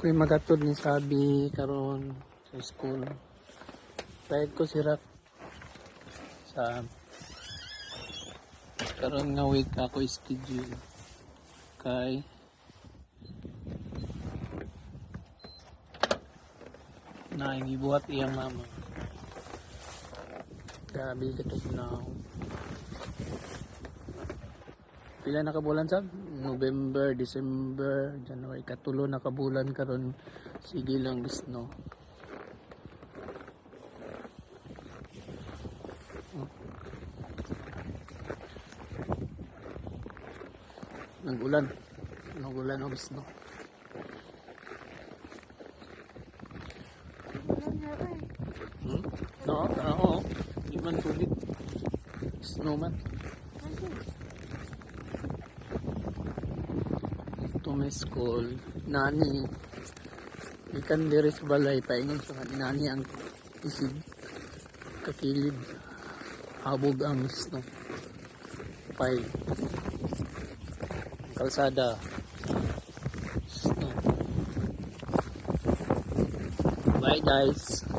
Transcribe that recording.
Ako'y magatod ni Sabi karon sa school. Kahit ko sirak sa karon nga week ako schedule kay gibuhat iyang mama. Grabe katog na. Pila na kabulan sab? November, December, January, katulo na kabulan karon. Sige lang bisno. Nag-ulan. Nag-ulan o bisno. Oo. Di man tulit. Snowman. Ito may school. Nani. Ikan diri sa balay. Paingon sa nani ang isig. Kakilid. Habog ang snow. Pay. Kalsada. Snow. Bye guys.